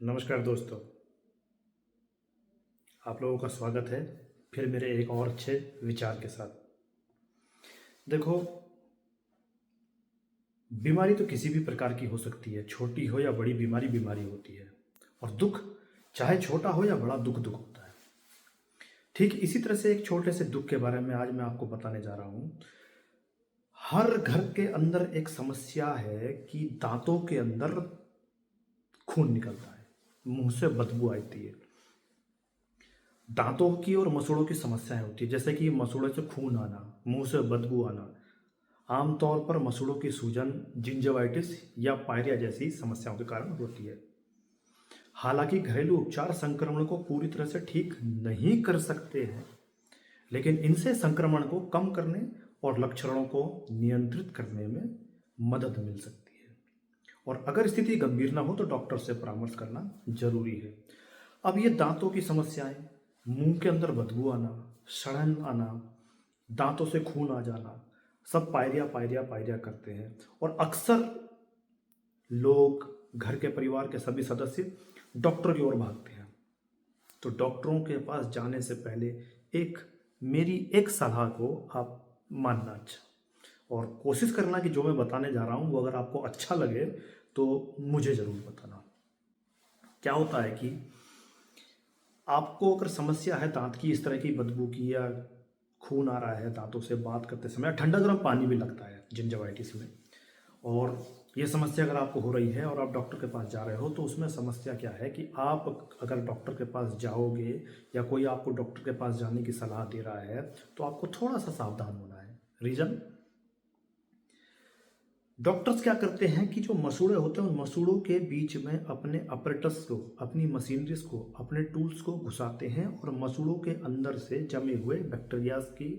नमस्कार दोस्तों, आप लोगों का स्वागत है फिर मेरे एक और अच्छे विचार के साथ। देखो, बीमारी तो किसी भी प्रकार की हो सकती है, छोटी हो या बड़ी बीमारी बीमारी होती है। और दुख चाहे छोटा हो या बड़ा, दुख दुख होता है। ठीक इसी तरह से एक छोटे से दुख के बारे में आज मैं आपको बताने जा रहा हूँ। हर घर के अंदर एक समस्या है कि दांतों के अंदर खून निकलता है, मुंह से बदबू आती है। दांतों की और मसूड़ों की समस्याएं होती है, जैसे कि मसूड़े से खून आना, मुंह से बदबू आना। आमतौर पर मसूड़ों की सूजन जिंजवाइटिस या पायरिया जैसी समस्याओं के कारण होती है। हालांकि घरेलू उपचार संक्रमण को पूरी तरह से ठीक नहीं कर सकते हैं, लेकिन इनसे संक्रमण को कम करने और लक्षणों को नियंत्रित करने में मदद मिल सकती है। और अगर स्थिति गंभीर ना हो तो डॉक्टर से परामर्श करना जरूरी है। अब ये दांतों की समस्याएं, मुंह के अंदर बदबू आना, सड़न आना, दांतों से खून आ जाना, सब पायरिया पायरिया पायरिया करते हैं। और अक्सर लोग, घर के परिवार के सभी सदस्य डॉक्टर की ओर भागते हैं। तो डॉक्टरों के पास जाने से पहले एक मेरी एक सलाह को आप मानना अच्छा, और कोशिश करना कि जो मैं बताने जा रहा हूँ वो अगर आपको अच्छा लगे तो मुझे ज़रूर बताना। क्या होता है कि आपको अगर समस्या है दांत की, इस तरह की बदबू की, या खून आ रहा है दांतों से बात करते समय, ठंडा गर्म पानी भी लगता है जिंजवाइटिस में, और ये समस्या अगर आपको हो रही है और आप डॉक्टर के पास जा रहे हो, तो उसमें समस्या क्या है कि आप अगर डॉक्टर के पास जाओगे या कोई आपको डॉक्टर के पास जाने की सलाह दे रहा है तो आपको थोड़ा सा सावधान होना है। रीज़न, डॉक्टर्स क्या करते हैं कि जो मसूड़े होते हैं उन मसूड़ों के बीच में अपने अपरेटस को, अपनी मशीनरीज को, अपने टूल्स को घुसाते हैं और मसूड़ों के अंदर से जमे हुए बैक्टीरियाज की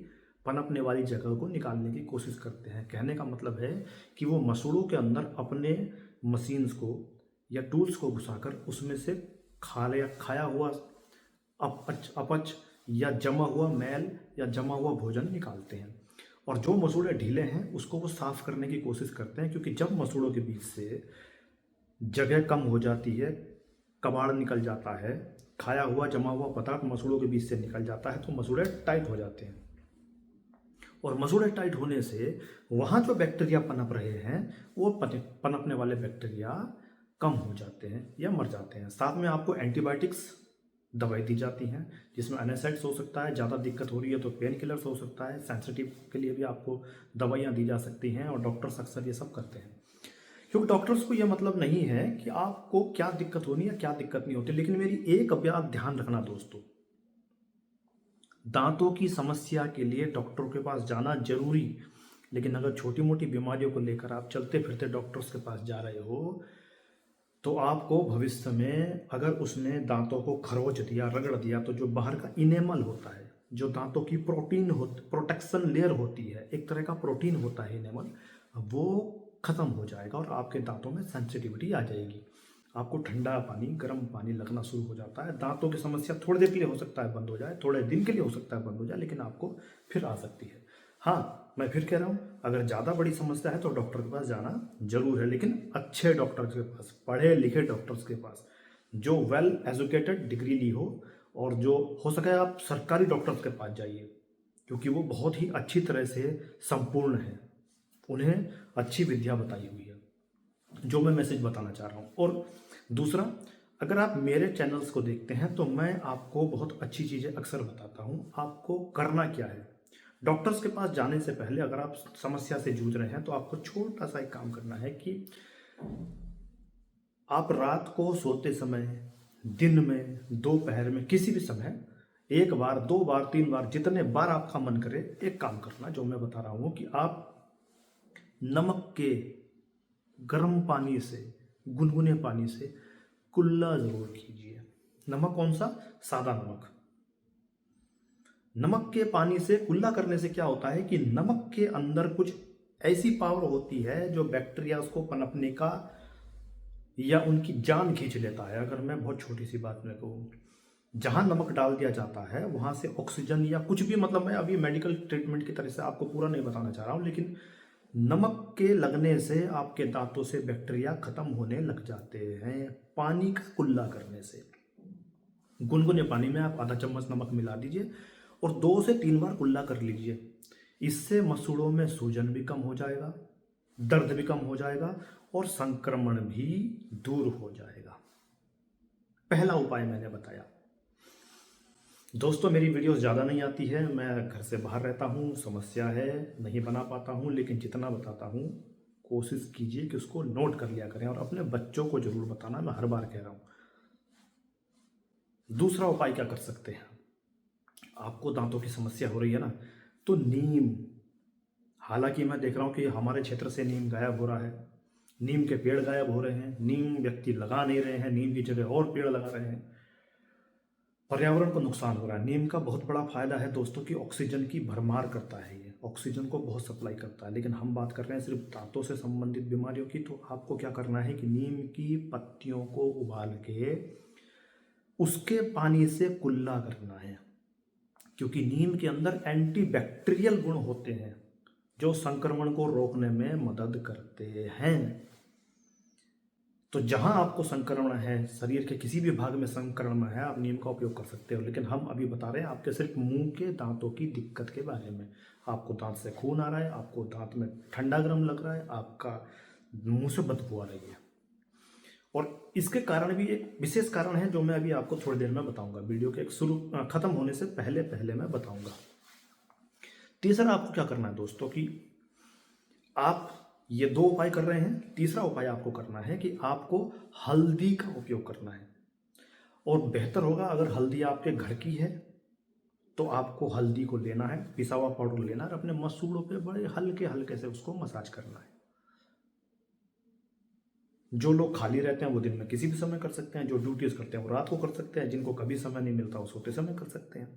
पनपने वाली जगह को निकालने की कोशिश करते हैं। कहने का मतलब है कि वो मसूड़ों के अंदर अपने मशीन्स को या टूल्स को घुसाकर उसमें से खाया हुआ अपच अपच या जमा हुआ मैल या जमा हुआ भोजन निकालते हैं। और जो मसूड़े ढीले हैं उसको वो साफ करने की कोशिश करते हैं, क्योंकि जब मसूड़ों के बीच से जगह कम हो जाती है, कबाड़ निकल जाता है, खाया हुआ जमा हुआ पदार्थ मसूड़ों के बीच से निकल जाता है, तो मसूड़े टाइट हो जाते हैं। और मसूड़े टाइट होने से वहाँ जो बैक्टीरिया पनप रहे हैं वो पनपने वाले बैक्टीरिया कम हो जाते हैं या मर जाते हैं। साथ में आपको एंटीबायोटिक्स दवाई दी जाती हैं, जिसमें एनेसाइड्स हो सकता है, ज़्यादा दिक्कत हो रही है तो पेन किलर्स हो सकता है, सेंसिटिव के लिए भी आपको दवाइयाँ दी जा सकती हैं। और डॉक्टर्स अक्सर ये सब करते हैं, क्योंकि डॉक्टर्स को यह मतलब नहीं है कि आपको क्या दिक्कत होनी है क्या दिक्कत नहीं होती। लेकिन मेरी एक बात ध्यान रखना दोस्तों, दांतों की समस्या के लिए डॉक्टर के पास जाना जरूरी, लेकिन अगर छोटी मोटी बीमारियों को लेकर आप चलते फिरते डॉक्टर्स के पास जा रहे हो तो आपको भविष्य में अगर उसने दांतों को खरोच दिया, रगड़ दिया, तो जो बाहर का इनेमल होता है, जो दांतों की प्रोटेक्शन लेयर होती है, एक तरह का प्रोटीन होता है इनेमल, वो खत्म हो जाएगा और आपके दांतों में सेंसिटिविटी आ जाएगी। आपको ठंडा पानी, गर्म पानी लगना शुरू हो जाता है। दांतों की समस्या थोड़ी देर के लिए हो सकता है बंद हो जाए, थोड़े दिन के लिए हो सकता है बंद हो जाए, लेकिन आपको फिर आ सकती है। हाँ, मैं फिर कह रहा हूँ, अगर ज़्यादा बड़ी समस्या है तो डॉक्टर के पास जाना जरूर है, लेकिन अच्छे डॉक्टर के पास, पढ़े लिखे डॉक्टर्स के पास, जो वेल एजुकेटेड, डिग्री ली हो, और जो हो सके आप सरकारी डॉक्टर्स के पास जाइए, क्योंकि वो बहुत ही अच्छी तरह से संपूर्ण है, उन्हें अच्छी विद्या बताई हुई है, जो मैं मैसेज बताना चाह रहा हूँ। और दूसरा, अगर आप मेरे चैनल्स को देखते हैं तो मैं आपको बहुत अच्छी चीज़ें अक्सर बताता हूँ। आपको करना क्या है, डॉक्टर्स के पास जाने से पहले अगर आप समस्या से जूझ रहे हैं तो आपको छोटा सा एक काम करना है कि आप रात को सोते समय, दिन में, दोपहर में, किसी भी समय, एक बार, दो बार, तीन बार, जितने बार आपका मन करे, एक काम करना जो मैं बता रहा हूँ कि आप नमक के गर्म पानी से, गुनगुने पानी से कुल्ला जरूर कीजिए। नमक कौन सा? सादा नमक। नमक के पानी से कुल्ला करने से क्या होता है कि नमक के अंदर कुछ ऐसी पावर होती है जो बैक्टीरिया उसको पनपने का या उनकी जान खींच लेता है। अगर मैं बहुत छोटी सी बात में कहूँ, जहाँ नमक डाल दिया जाता है वहाँ से ऑक्सीजन या कुछ भी, मतलब मैं अभी मेडिकल ट्रीटमेंट की तरह से आपको पूरा नहीं बताना चाह रहा हूँ, लेकिन नमक के लगने से आपके दांतों से बैक्टीरिया खत्म होने लग जाते हैं। पानी का कुल्ला करने से, गुनगुने पानी में आप आधा चम्मच नमक मिला दीजिए और 2 से 3 बार कुल्ला कर लीजिए। इससे मसूड़ों में सूजन भी कम हो जाएगा, दर्द भी कम हो जाएगा और संक्रमण भी दूर हो जाएगा। पहला उपाय मैंने बताया। दोस्तों, मेरी वीडियोस ज़्यादा नहीं आती है, मैं घर से बाहर रहता हूँ, समस्या है, नहीं बना पाता हूँ, लेकिन जितना बताता हूँ कोशिश कीजिए कि उसको नोट कर लिया करें और अपने बच्चों को ज़रूर बताना, मैं हर बार कह रहा हूँ। दूसरा उपाय क्या कर सकते हैं, आपको दांतों की समस्या हो रही है ना, तो नीम, हालांकि मैं देख रहा हूँ कि हमारे क्षेत्र से नीम गायब हो रहा है, नीम के पेड़ गायब हो रहे हैं, नीम व्यक्ति लगा नहीं रहे हैं, नीम की जगह और पेड़ लगा रहे हैं, पर्यावरण को नुकसान हो रहा है। नीम का बहुत बड़ा फायदा है दोस्तों कि ऑक्सीजन की भरमार करता है, ये ऑक्सीजन को बहुत सप्लाई करता है। लेकिन हम बात कर रहे हैं सिर्फ दांतों से संबंधित बीमारियों की, तो आपको क्या करना है कि नीम की पत्तियों को उबाल के उसके पानी से कुल्ला करना है, क्योंकि नीम के अंदर एंटीबैक्टीरियल गुण होते हैं जो संक्रमण को रोकने में मदद करते हैं। तो जहां आपको संक्रमण है, शरीर के किसी भी भाग में संक्रमण है, आप नीम का उपयोग कर सकते हो। लेकिन हम अभी बता रहे हैं आपके सिर्फ मुंह के दांतों की दिक्कत के बारे में। आपको दांत से खून आ रहा है, आपको दांत में ठंडा गर्म लग रहा है, आपका मुंह से बदबू आ रही है, और इसके कारण भी एक विशेष कारण है जो मैं अभी आपको थोड़ी देर में बताऊंगा, वीडियो के खत्म होने से पहले पहले मैं बताऊंगा। तीसरा आपको क्या करना है दोस्तों कि आप ये 2 उपाय कर रहे हैं, तीसरा उपाय आपको करना है कि आपको हल्दी का उपयोग करना है। और बेहतर होगा अगर हल्दी आपके घर की है तो आपको हल्दी को लेना है, पिसा हुआ पाउडर लेना है और अपने मसूड़ों पे बड़े हल्के हल्के से उसको मसाज करना है। जो लोग खाली रहते हैं वो दिन में किसी भी समय कर सकते हैं, जो ड्यूटीज करते हैं वो रात को कर सकते हैं, जिनको कभी समय नहीं मिलता वो सोते समय कर सकते हैं।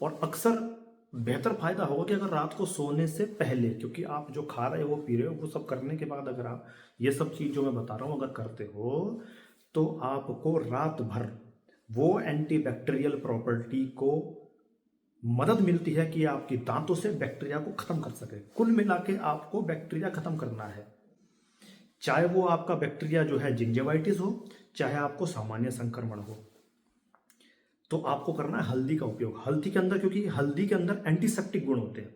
और अक्सर बेहतर फायदा होगा कि अगर रात को सोने से पहले, क्योंकि आप जो खा रहे हो वो पी रहे हो, वो सब करने के बाद अगर आप ये सब चीज़ जो मैं बता रहा हूँ अगर करते हो तो आपको रात भर वो एंटीबैक्टीरियल प्रॉपर्टी को मदद मिलती है कि आपकी दांतों से बैक्टीरिया को खत्म कर सके। कुल मिला के आपको बैक्टीरिया खत्म करना है, चाहे वो आपका बैक्टीरिया जो है जिंजेवाइटिस हो, चाहे आपको सामान्य संक्रमण हो। तो आपको करना है हल्दी का उपयोग। हल्दी के अंदर, क्योंकि हल्दी के अंदर एंटीसेप्टिक गुण होते हैं,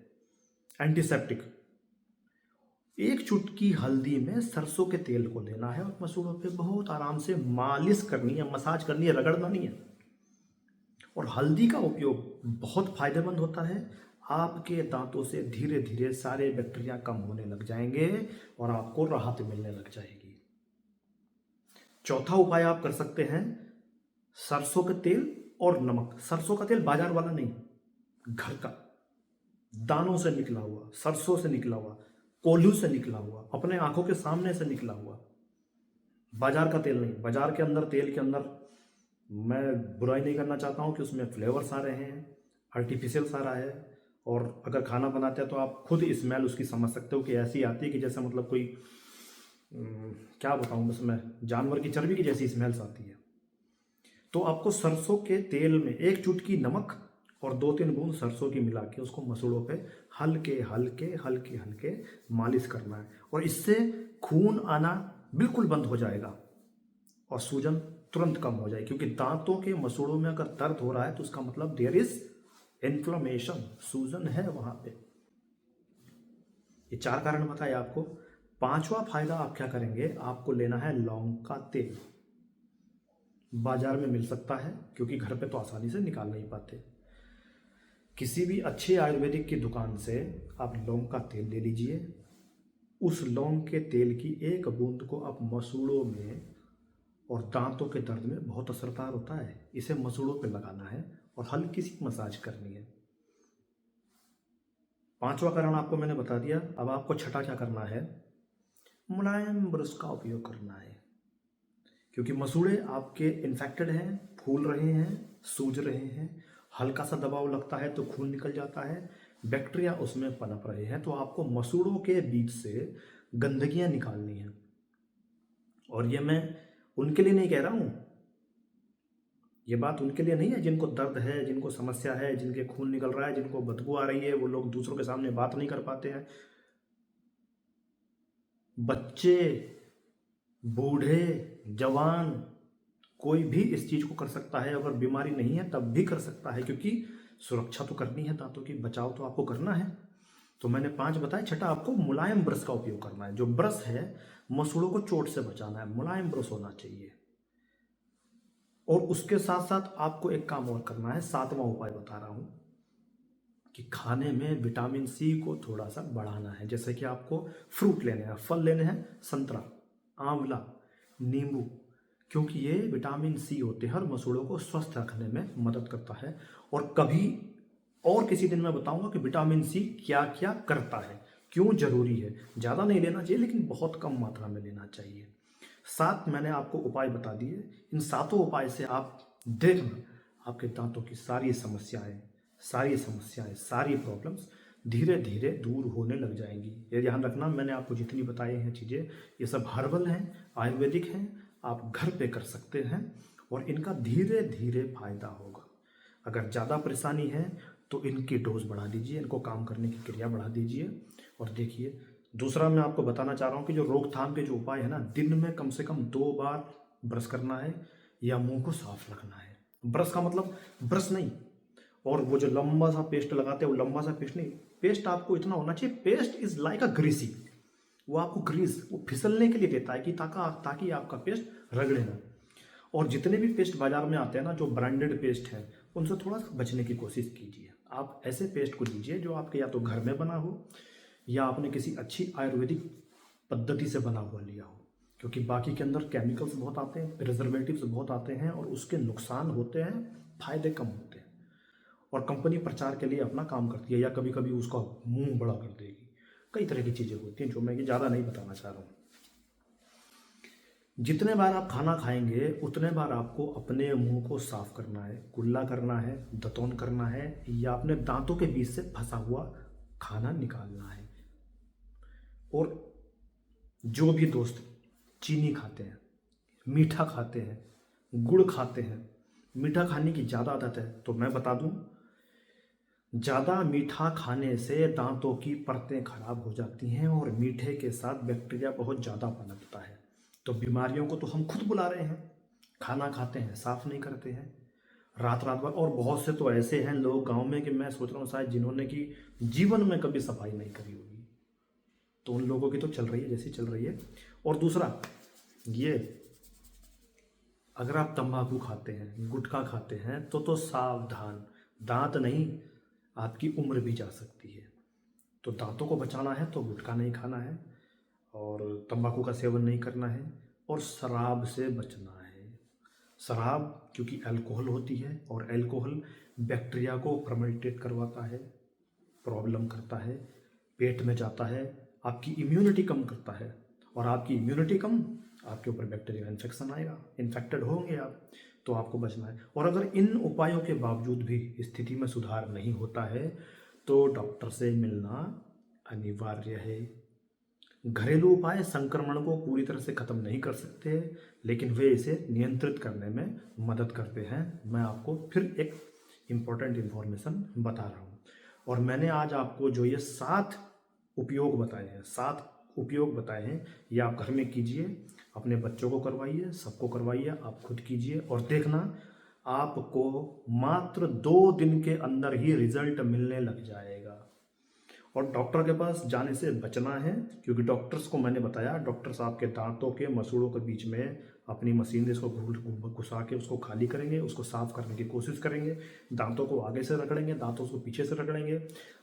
एंटीसेप्टिक। एक चुटकी हल्दी में सरसों के तेल को लेना है और मसूड़ों पे बहुत आराम से मालिश करनी है, मसाज करनी है, रगड़ना नहीं है। और हल्दी का उपयोग बहुत फायदेमंद होता है, आपके दांतों से धीरे धीरे सारे बैक्टीरिया कम होने लग जाएंगे और आपको राहत मिलने लग जाएगी। चौथा उपाय आप कर सकते हैं सरसों के तेल और नमक। सरसों का तेल बाजार वाला नहीं, घर का, दानों से निकला हुआ, सरसों से निकला हुआ, कोल्हू से निकला हुआ, अपने आंखों के सामने से निकला हुआ, बाजार का तेल नहीं। बाजार के अंदर तेल के अंदर मैं बुराई नहीं करना चाहता हूँ कि उसमें फ्लेवर्स आ रहे हैं, आर्टिफिशियल आ रहा है, और अगर खाना बनाते हैं तो आप खुद स्मेल उसकी समझ सकते हो कि ऐसी आती है कि जैसे मतलब कोई क्या बताऊँ, बस मैं जानवर की चर्बी की जैसी स्मेल्स आती है। तो आपको सरसों के तेल में 1 चुटकी नमक और 2-3 बूंद सरसों की मिला के उसको मसूड़ों पे हल्के हल्के हल्के हल्के मालिश करना है, और इससे खून आना बिल्कुल बंद हो जाएगा और सूजन तुरंत कम हो जाएगी। क्योंकि दांतों के मसूड़ों में अगर दर्द हो रहा है तो उसका मतलब देयर इज इन्फ्लेमेशन, सूजन है वहां पे। ये 4 कारण बताए आपको। 5वां फायदा आप क्या करेंगे, आपको लेना है लौंग का तेल। बाजार में मिल सकता है क्योंकि घर पे तो आसानी से निकाल नहीं पाते। किसी भी अच्छे आयुर्वेदिक की दुकान से आप लौंग का तेल ले लीजिए। उस लौंग के तेल की 1 बूंद को आप मसूड़ों में और दांतों के दर्द में बहुत असरदार होता है, इसे मसूड़ों पे लगाना है और हल्की सी मसाज करनी है। 5वां कारण आपको मैंने बता दिया। अब आपको छठा क्या करना है, मुलायम ब्रश का उपयोग करना है, क्योंकि मसूड़े आपके इन्फेक्टेड हैं, फूल रहे हैं, सूज रहे हैं, हल्का सा दबाव लगता है तो खून निकल जाता है, बैक्टीरिया उसमें पनप रहे हैं। तो आपको मसूड़ों के बीच से गंदगियां निकालनी है। और ये मैं उनके लिए नहीं कह रहा हूँ, ये बात उनके लिए नहीं है जिनको दर्द है, जिनको समस्या है, जिनके खून निकल रहा है, जिनको बदबू आ रही है, वो लोग दूसरों के सामने बात नहीं कर पाते हैं। बच्चे, बूढ़े, जवान, कोई भी इस चीज़ को कर सकता है। अगर बीमारी नहीं है तब भी कर सकता है, क्योंकि सुरक्षा तो करनी है, दांतों की बचाव तो आपको करना है। तो मैंने 5 बताए। छठा, आपको मुलायम ब्रश का उपयोग करना है। जो ब्रश है, मसूड़ों को चोट से बचाना है, मुलायम ब्रश होना चाहिए। और उसके साथ साथ आपको एक काम और करना है, 7वां उपाय बता रहा हूं कि खाने में विटामिन सी को थोड़ा सा बढ़ाना है। जैसे कि आपको फ्रूट लेने हैं, फल लेने हैं, संतरा, आंवला, नींबू, क्योंकि ये विटामिन सी होते हैं और मसूड़ों को स्वस्थ रखने में मदद करता है। और कभी और किसी दिन मैं बताऊंगा कि विटामिन सी क्या क्या करता है, क्यों जरूरी है। ज़्यादा नहीं लेना चाहिए, लेकिन बहुत कम मात्रा में लेना चाहिए। 7 मैंने आपको उपाय बता दिए। इन 7 उपाय से आप देखना आपके दांतों की सारी समस्याएं, सारी प्रॉब्लम्स धीरे धीरे दूर होने लग जाएंगी। ये ध्यान रखना, मैंने आपको जितनी बताई हैं चीज़ें, ये सब हर्बल हैं, आयुर्वेदिक हैं, आप घर पे कर सकते हैं और इनका धीरे धीरे फायदा होगा। अगर ज़्यादा परेशानी है तो इनकी डोज बढ़ा दीजिए, इनको काम करने की क्रिया बढ़ा दीजिए। और देखिए, दूसरा मैं आपको बताना चाह रहा हूँ कि जो रोकथाम के जो उपाय है ना, दिन में कम से कम 2 बार ब्रश करना है या मुंह को साफ रखना है। ब्रश का मतलब ब्रश नहीं, और वो जो लंबा सा पेस्ट लगाते हैं वो लंबा सा पेस्ट नहीं, पेस्ट आपको इतना होना चाहिए, paste is like a greasy, वो आपको ग्रीस, वो फिसलने के लिए देता है कि ताकि आपका पेस्ट रगड़े ना। और जितने भी पेस्ट बाजार में आते हैं ना, जो ब्रांडेड पेस्ट हैं, उनसे थोड़ा सा बचने की कोशिश कीजिए। आप ऐसे पेस्ट को लीजिए जो आपके या तो घर में बना हो या आपने किसी अच्छी आयुर्वेदिक पद्धति से बना हुआ लिया हो, क्योंकि बाकी के अंदर केमिकल्स बहुत आते हैं, प्रिजर्वेटिव्स बहुत आते हैं और उसके नुकसान होते हैं, फायदे कम होते हैं। और कंपनी प्रचार के लिए अपना काम करती है या कभी कभी उसका मुंह बड़ा कर देगी। कई तरह की चीज़ें होती हैं जो मैं ज़्यादा नहीं बताना चाह रहा हूँ। जितने बार आप खाना खाएंगे उतने बार आपको अपने मुंह को साफ करना है, कुल्ला करना है, दतौन करना है, या अपने दांतों के बीच से फंसा हुआ खाना निकालना है। और जो भी दोस्त चीनी खाते हैं, मीठा खाते हैं, गुड़ खाते हैं, मीठा खाने की ज़्यादा आदत है, तो मैं बता दूं, ज़्यादा मीठा खाने से दांतों की परतें खराब हो जाती हैं और मीठे के साथ बैक्टीरिया बहुत ज़्यादा पनपता है। तो बीमारियों को तो हम खुद बुला रहे हैं। खाना खाते हैं, साफ नहीं करते हैं, रात रात भर। और बहुत से तो ऐसे हैं लोग गांव में कि मैं सोच रहा हूँ शायद जिन्होंने कि जीवन में कभी सफाई नहीं करी होगी, तो उन लोगों की तो चल रही है जैसी चल रही है। और दूसरा ये, अगर आप तंबाकू खाते हैं, गुटखा खाते हैं, तो सावधान, दांत नहीं, आपकी उम्र भी जा सकती है। तो दांतों को बचाना है तो गुटखा नहीं खाना है और तंबाकू का सेवन नहीं करना है और शराब से बचना है। शराब क्योंकि अल्कोहल होती है और अल्कोहल बैक्टीरिया को फर्मेंटेट करवाता है, प्रॉब्लम करता है, पेट में जाता है, आपकी इम्यूनिटी कम करता है, और आपकी इम्यूनिटी कम, आपके ऊपर बैक्टीरिया इन्फेक्शन आएगा, इन्फेक्टेड होंगे आप, तो आपको बचना है। और अगर इन उपायों के बावजूद भी स्थिति में सुधार नहीं होता है तो डॉक्टर से मिलना अनिवार्य है। घरेलू उपाय संक्रमण को पूरी तरह से खत्म नहीं कर सकते, लेकिन वे इसे नियंत्रित करने में मदद करते हैं। मैं आपको फिर एक इम्पोर्टेंट इन्फॉर्मेशन बता रहा हूँ, और मैंने आज आपको जो ये 7 उपयोग बताए हैं, 7 उपयोग बताए हैं, ये आप घर में कीजिए, अपने बच्चों को करवाइए, सबको करवाइए, आप खुद कीजिए, और देखना आपको मात्र 2 दिन के अंदर ही रिजल्ट मिलने लग जाएगा। और डॉक्टर के पास जाने से बचना है, क्योंकि डॉक्टर्स को मैंने बताया, डॉक्टर्स आपके दांतों के मसूड़ों के बीच में अपनी मशीन से इसको घुसा के उसको खाली करेंगे, उसको साफ करने की कोशिश करेंगे, दांतों को आगे से रगड़ेंगे, दांतों को पीछे से रगड़ेंगे।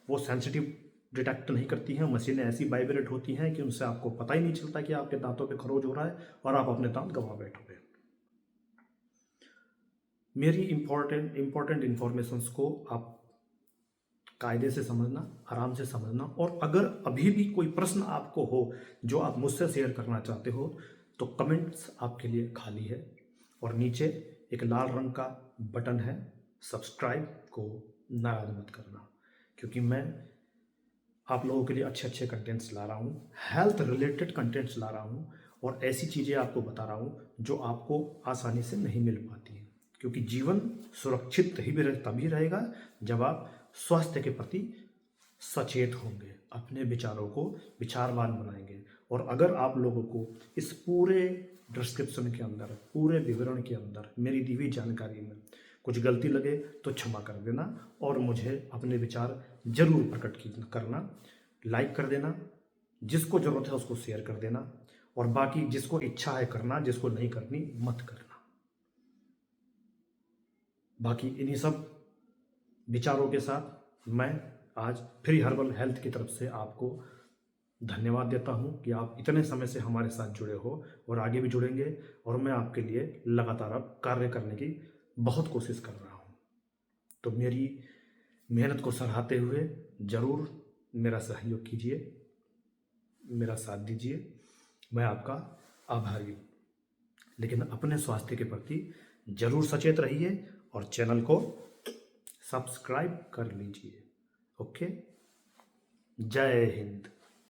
वो सेंसिटिव डिटेक्ट नहीं करती हैं, मशीनें ऐसी वाइब्रेट होती हैं कि उनसे आपको पता ही नहीं चलता कि आपके दांतों पे खरोच हो रहा है और आप अपने दांत गंवा बैठोगे। मेरी इंपॉर्टेंट इन्फॉर्मेशंस को आप कायदे से समझना, आराम से समझना, और अगर अभी भी कोई प्रश्न आपको हो जो आप मुझसे शेयर करना चाहते हो तो कमेंट्स आपके लिए खाली है, और नीचे एक लाल रंग का बटन है, सब्सक्राइब को नाराज मत करना, क्योंकि मैं आप लोगों के लिए अच्छे अच्छे कंटेंट्स ला रहा हूँ, हेल्थ रिलेटेड कंटेंट्स ला रहा हूँ, और ऐसी चीज़ें आपको बता रहा हूँ जो आपको आसानी से नहीं मिल पाती हैं, क्योंकि जीवन सुरक्षित तभी रहेगा जब आप स्वास्थ्य के प्रति सचेत होंगे, अपने विचारों को विचारवान बनाएंगे, और अगर आप लोगों को इस पूरे डिस्क्रिप्शन के अंदर, पूरे विवरण के अंदर मेरी दी हुई जानकारी में कुछ गलती लगे तो क्षमा कर देना और मुझे अपने विचार जरूर प्रकट करना। लाइक कर देना, जिसको ज़रूरत है उसको शेयर कर देना, और बाकी जिसको इच्छा है करना, जिसको नहीं करनी मत करना। बाकी इन्हीं सब विचारों के साथ मैं आज फ्री हर्बल हेल्थ की तरफ से आपको धन्यवाद देता हूं कि आप इतने समय से हमारे साथ जुड़े हो और आगे भी जुड़ेंगे, और मैं आपके लिए लगातार अब कार्य करने की बहुत कोशिश कर रहा हूं। तो मेरी मेहनत को सराहते हुए ज़रूर मेरा सहयोग कीजिए, मेरा साथ दीजिए। मैं आपका आभारी हूँ। लेकिन अपने स्वास्थ्य के प्रति ज़रूर सचेत रहिए और चैनल को सब्सक्राइब कर लीजिए। ओके, जय हिंद।